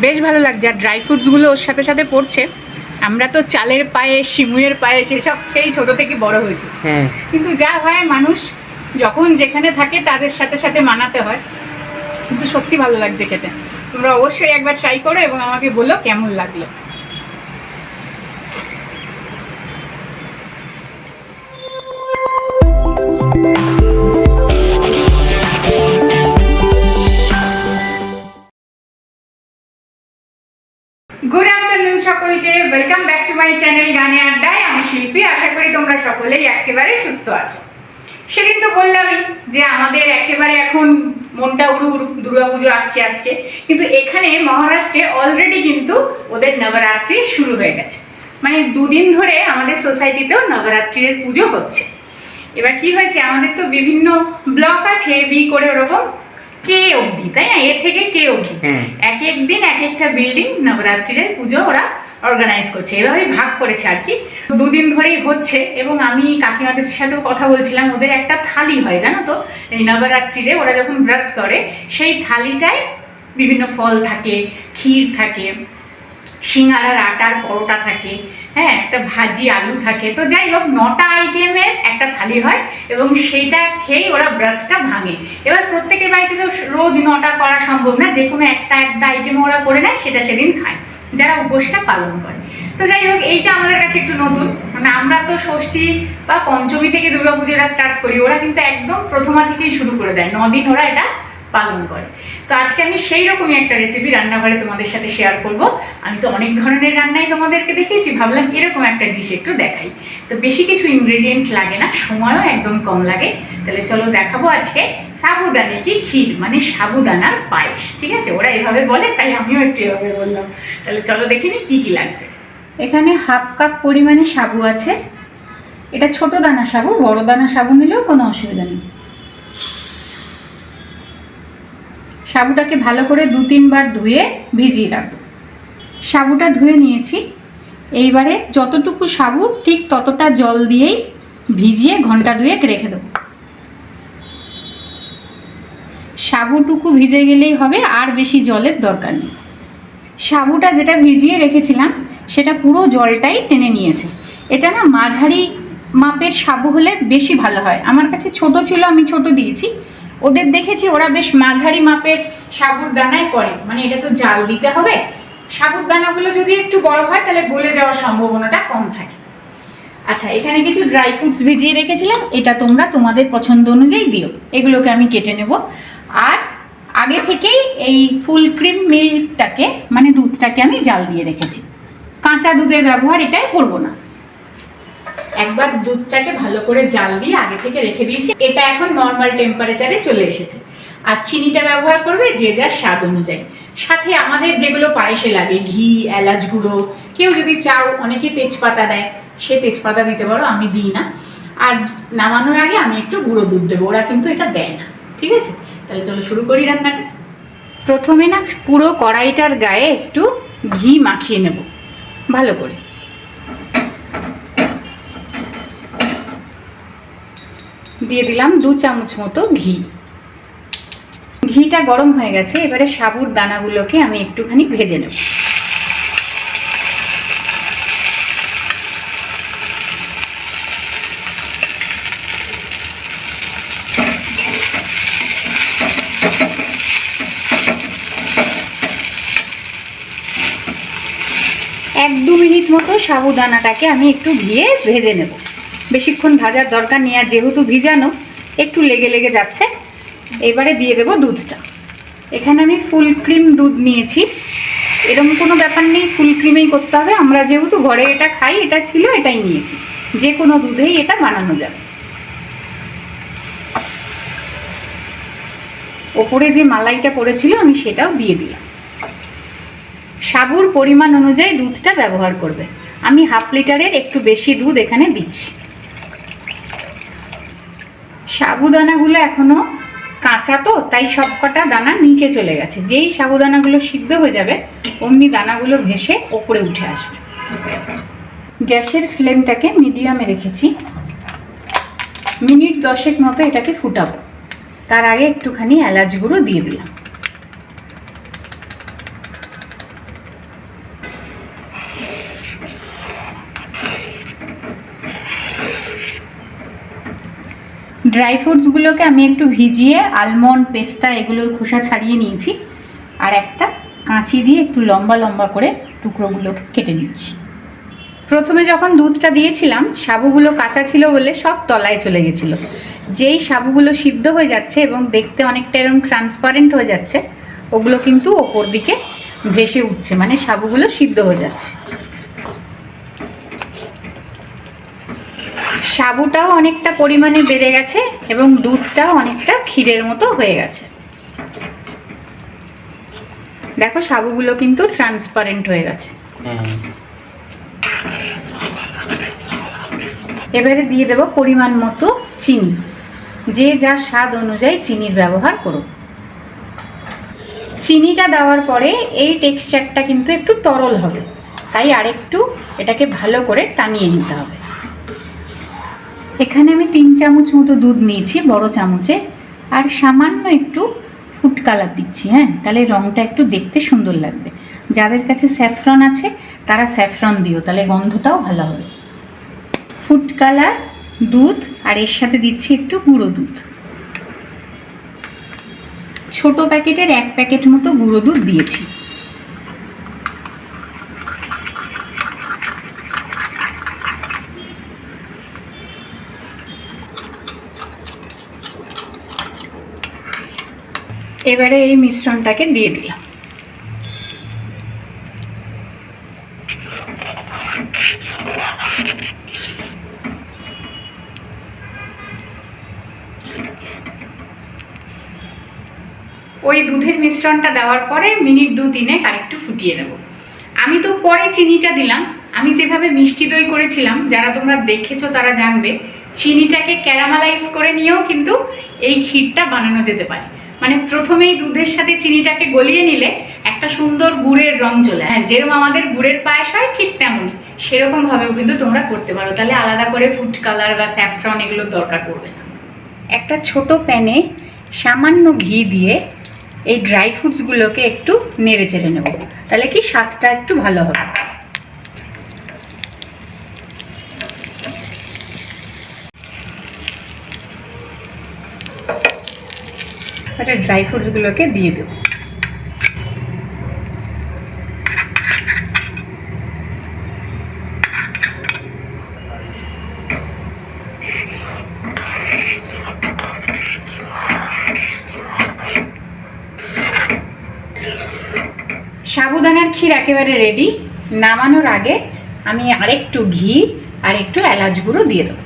বেশ ভালো লাগছে। আর ড্রাই ফ্রুটসগুলো ওর সাথে সাথে পড়ছে। আমরা তো চালের পায়েস, শিমুয়ের পায়েস এসব খেয়েই ছোটো থেকে বড় হয়েছি। কিন্তু যা হয়, মানুষ যখন যেখানে থাকে তাদের সাথে সাথে মানাতে হয়। কিন্তু সত্যি ভালো লাগছে খেতে। তোমরা অবশ্যই একবার ট্রাই করো এবং আমাকে বলো কেমন লাগলো। গুড আফটারনুন সকলকে, welcome back to my channel গানে আড্ডায়। আমি শিল্পী। আশা করি তোমরা সকলেই একেবারে সুস্থ আছো। সেদিন তো বললামই যে আমাদের একেবারে এখন মনটা উড়ু উড়ু, দুর্গাপুজো আসছে। কিন্তু এখানে মহারাষ্ট্রে অলরেডি কিন্তু ওদের নবরাত্রি শুরু হয়ে গেছে। মানে দুদিন ধরে আমাদের সোসাইটিতেও নবরাত্রির পুজো হচ্ছে। এবার কি হয়েছে, আমাদের তো বিভিন্ন ব্লক আছে, বি করে ওরকম কে অবধি, তাই না? এর থেকে কে অবধি এক এক দিন এক একটা বিল্ডিং নবরাত্রির পুজো ওরা অর্গানাইজ করছে। এভাবেই ভাগ করেছে আর কি। দুদিন ধরেই হচ্ছে। এবং আমি কাকিমাদের সাথেও কথা বলছিলাম, ওদের একটা থালি হয় জানো তো, এই নবরাত্রিরে ওরা যখন ব্রত করে সেই থালিটায় বিভিন্ন ফল থাকে, ক্ষীর থাকে, সিঙ্গারার আটার পরোটা থাকে, হ্যাঁ, একটা ভাজি আলু থাকে। তো যাই হোক, 9টা আইটেমের একটা থালি হয় এবং সেইটা খেয়েই ওরা ব্রতটা ভাঙে। এবার প্রত্যেকের বাড়িতে তো রোজ 9টা করা সম্ভব না, যে কোনো একটা আইটেম ওরা করে নেয়, সেটা সেদিন খায় যারা উপোসটা পালন করে। তো যাই হোক, এইটা আমাদের কাছে একটু নতুন। মানে আমরা তো ষষ্ঠী বা পঞ্চমী থেকে দুর্গাপুজোটা স্টার্ট করি, ওরা কিন্তু একদম প্রথমা থেকেই শুরু করে দেয়, 9 দিন ওরা এটা পালন করে। তো আজকে আমি সেই রকমই একটা রেসিপি রান্নাঘরে তোমাদের সাথে শেয়ার করব। আমি তো অনেক ধরনের রান্নাই তোমাদেরকে দেখিয়েছি, ভাবলাম এরকম একটা ডিশ একটু দেখাই। তো বেশি কিছু ইনগ্রেডিয়েন্টস লাগে না, সময়ও একদম কম লাগে। তাহলে চলো দেখাবো আজকে সাবুদানে কি ক্ষীর, মানে সাবুদানার পায়েস। ঠিক আছে, ওরা এভাবে বলে, তাই আমিও একটু এভাবে বললাম। তাহলে চলো দেখে নিই কী কী লাগছে। এখানে হাফ কাপ পরিমাণে সাবু আছে। এটা ছোট দানা সাবু, বড় দানা সাবু নিলেও কোনো অসুবিধা নেই। সাবুটাকে ভালো করে 2-3 বার ধুয়ে ভিজিয়ে রাখবো। সাবুটা ধুয়ে নিয়েছি। এইবারে যতটুকু সাবু ঠিক ততটা জল দিয়েই ভিজিয়ে ঘন্টা 2 রেখে দেবো। সাবুটুকু ভিজে গেলেই হবে, আর বেশি জলের দরকার নেই। সাবুটা যেটা ভিজিয়ে রেখেছিলাম সেটা পুরো জলটাই টেনে নিয়েছে। এটা না মাঝারি মাপের সাবু হলে বেশি ভালো হয়। আমার কাছে ছোট ছিল, আমি ছোট দিয়েছি। ওদের দেখেছি ওরা বেশ মাঝারি মাপের সাবুর দানায় করে, মানে এটা তো জাল দিতে হবে। সাবুর দানাগুলো যদি একটু বড় হয় তাহলে গলে যাওয়ার সম্ভাবনাটা কম থাকে। আচ্ছা, এখানে কিছু ড্রাই ফ্রুটস ভিজিয়ে রেখেছিলাম, এটা তোমরা তোমাদের পছন্দ অনুযায়ী দিও। এগুলোকে আমি কেটে নেব। আর আগে থেকেই এই ফুল ক্রিম মিল্কটাকে, মানে দুধটাকে আমি জাল দিয়ে রেখেছি। কাঁচা দুধের ব্যবহার এটাই করবো না। একবার দুধটাকে ভালো করে জাল দিয়ে আগে থেকে রেখে দিয়েছি। এটা এখন নর্মাল টেম্পারেচারে চলে এসেছে। আর চিনিটা ব্যবহার করবে যে যার স্বাদ অনুযায়ী। সাথে আমাদের যেগুলো পায়েসে লাগে, ঘি, এলাচ গুঁড়ো, কেউ যদি চাও অনেকে তেজপাতা দেয়, সে তেজপাতা দিতে পারো, আমি দিই না। আর নামানোর আগে আমি একটু গুঁড়ো দুধ দেবো, ওরা কিন্তু এটা দেয় না। ঠিক আছে, তাহলে চলো শুরু করি রান্নাটা। প্রথমে না পুরো কড়াইটার গায়ে একটু ঘি মাখিয়ে নেব ভালো করে। দিয়ে দিলাম 2 চামচ মতো ঘি। ঘিটা গরম হয়ে গেছে। এবারে সাবুর দানাগুলোকে আমি একটুখানি ভেজে নেব। এক 2 মিনিট মতো সাবুদানাটাকে আমি একটু ঘিয়ে ভেজে নেব। বেশিক্ষণ ভাজার দরকার নেই, আর যেহেতু ভিজানো একটু লেগে লেগে যাচ্ছে। এবারে দিয়ে দেবো দুধটা। এখানে আমি ফুল ক্রিম দুধ নিয়েছি। এরকম কোনো ব্যাপার নেই ফুল ক্রিমেই করতে হবে, আমরা যেহেতু ঘরে এটা খাই, এটা ছিল, এটাই নিয়েছি। যে কোনো দুধেই এটা বানানো যাবে। ওপরে যে মালাইটা পড়েছিল আমি সেটাও দিয়ে দিলাম। সাবুর পরিমাণ অনুযায়ী দুধটা ব্যবহার করবে। আমি হাফ লিটারের একটু বেশি দুধ এখানে দিচ্ছি। সাবুদানাগুলো এখনো কাঁচা তো, তাই সবকটা দানা নিচে চলে গেছে। যেই সাবুদানাগুলো সিদ্ধ হয়ে যাবে অমনি দানাগুলো ভেসে ওপরে উঠে আসবে। গ্যাসের ফ্লেমটাকে মিডিয়ামে রেখেছি। মিনিট 10 মতো এটাকে ফুটাবো। তার আগে একটুখানি এলাচ গুঁড়ো দিয়ে দিলাম। ড্রাই ফ্রুটসগুলোকে আমি একটু ভিজিয়ে আলমন্ড পেস্তা এগুলোর খোসা ছাড়িয়ে নিয়েছি, আর একটা কাঁচি দিয়ে একটু লম্বা লম্বা করে টুকরোগুলোকে কেটে নিচ্ছি। প্রথমে যখন দুধটা দিয়েছিলাম সাবুগুলো কাঁচা ছিল বলে সব তলায় চলে গেছিলো। যেই সাবুগুলো সিদ্ধ হয়ে যাচ্ছে এবং দেখতে অনেকটা এরকম ট্রান্সপারেন্ট হয়ে যাচ্ছে, ওগুলো কিন্তু ওপর দিকে ভেসে উঠছে, মানে সাবুগুলো সিদ্ধ হয়ে যাচ্ছে। সাবুটাও অনেকটা পরিমাণে বেড়ে গেছে এবং দুধটাও অনেকটা ক্ষীরের মতো হয়ে গেছে। দেখো সাবুগুলো কিন্তু ট্রান্সপারেন্ট হয়ে গেছে। এবারে দিয়ে দেব পরিমাণ মতো চিনি, যে যার স্বাদ অনুযায়ী চিনির ব্যবহার করো। চিনিটা দেওয়ার পরে এই টেক্সচারটা কিন্তু একটু তরল হবে, তাই আরেকটু এটাকে ভালো করে টানিয়ে নিতে হবে। এখানে আমি 3 চামচ মতো দুধ নিয়েছি বড় চামচে, আর সামান্য একটু ফুড কালার দিচ্ছি। হ্যাঁ, তাহলে রঙটা একটু দেখতে সুন্দর লাগবে। যাদের কাছে স্যাফরন আছে তারা স্যাফরন দিও, তাহলে গন্ধটাও ভালো হবে। ফুড কালার, দুধ, আর এর সাথে দিচ্ছি একটু গুঁড়ো দুধ। ছোট প্যাকেটের 1 প্যাকেট মতো গুঁড়ো দুধ দিয়েছি। এবারে এই মিশ্রণটাকে দিয়ে দিলাম। ওই দুধের মিশ্রণটা দেওয়ার পরে মিনিট 2-3 আরেকটু ফুটিয়ে নেব। আমি তো পরে চিনিটা দিলাম। আমি যেভাবে মিষ্টি দই করেছিলাম, যারা তোমরা দেখেছো তারা জানবে, চিনিটাকে ক্যারামেলাইজ করে নিয়েও কিন্তু এই ক্ষীরটা বানানো যেতে পারে। মানে প্রথমেই দুধের সাথে চিনিটাকে গলিয়ে নিলে একটা সুন্দর গুড়ের রং চলে। হ্যাঁ, যেরকম আমাদের গুড়ের পায়েস হয় ঠিক তেমনই সেরকমভাবেও কিন্তু তোমরা করতে পারো। তাহলে আলাদা করে ফুড কালার বা স্যাফরন এগুলোর দরকার পড়বে না। একটা ছোট প্যানে সামান্য ঘি দিয়ে এই ড্রাই ফ্রুটসগুলোকে একটু নেড়ে চেড়ে নেব, তাহলে কি স্বাদটা একটু ভালো হবে। এটা ড্রাই ফ্রুটসগুলোকে দিয়ে দেব। সাবুদানার ক্ষীর একেবারে রেডি। নামানোর আগে আমি আরেকটু ঘি আর একটু এলাচ গুঁড়ো দিয়ে দেবো।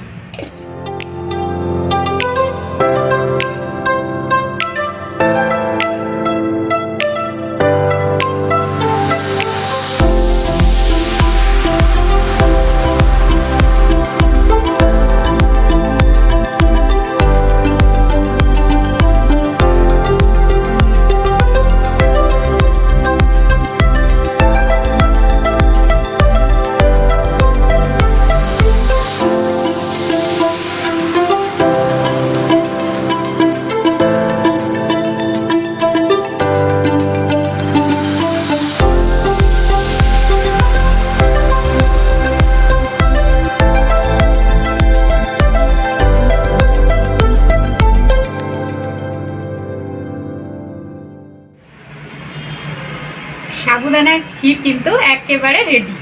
সাবুদানার ক্ষীর কিন্তু একেবারে রেডি।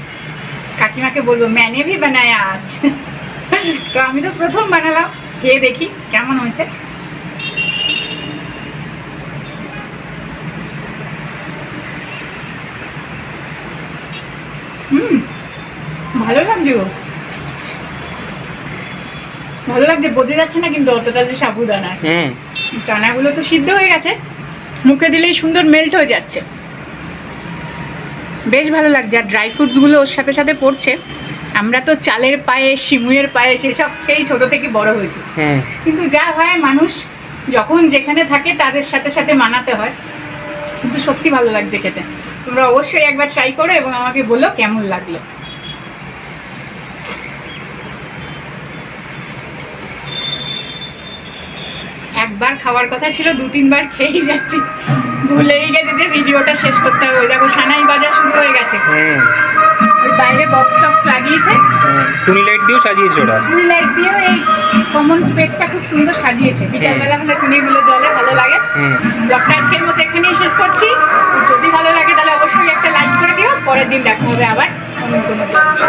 কাকিমাকে বলবো मैंने भी बनाया आज। তো আমি তো প্রথম বানালাম, খেয়ে দেখি কেমন হয়েছে। ভালো লাগছে, ভালো লাগছে। বোঝা যাচ্ছে না কিন্তু অতটা যে সাবুদানা। দানাগুলো তো সিদ্ধ হয়ে গেছে, মুখে দিলেই সুন্দর মেল্ট হয়ে যাচ্ছে, বেশ ভালো লাগছে। আর ড্রাই ফ্রুটসগুলো ওর সাথে সাথে পড়ছে। আমরা তো চালের পায়েস, সিমুয়ের পায়েস এসব খেয়েই ছোট থেকে বড় হয়েছি, কিন্তু যা হয় মানুষ যখন যেখানে থাকে তাদের সাথে সাথে মানাতে হয়। কিন্তু সত্যি ভালো লাগছে খেতে। তোমরা অবশ্যই একবার ট্রাই করো এবং আমাকে বলো কেমন লাগলো। একবার খাওয়ার কথা ছিল, 2-3 বার খেয়েই যাচ্ছি। ভুলেই গেছে যে ভিডিওটা শেষ করতে হবে। ওই দেখো সানাই বাজা শুরু হয়ে গেছে। ওই বাইরে বক্স টক্স লাগিয়েছে, টুনি লাইট দিয়েও সাজিয়েছে ওরা। টুনি লাইট দিয়েও এই কমন স্পেসটা খুব সুন্দর সাজিয়েছে। বিকালবেলা হলে টুনিগুলো জ্বলে, ভালো লাগে। ব্লগটা আজকের মতো এখানেই শেষ করছি। যদি ভালো লাগে তাহলে অবশ্যই একটা লাইক করে দিও। পরের দিন দেখা হবে আবার অন্য কোনো ব্লগে।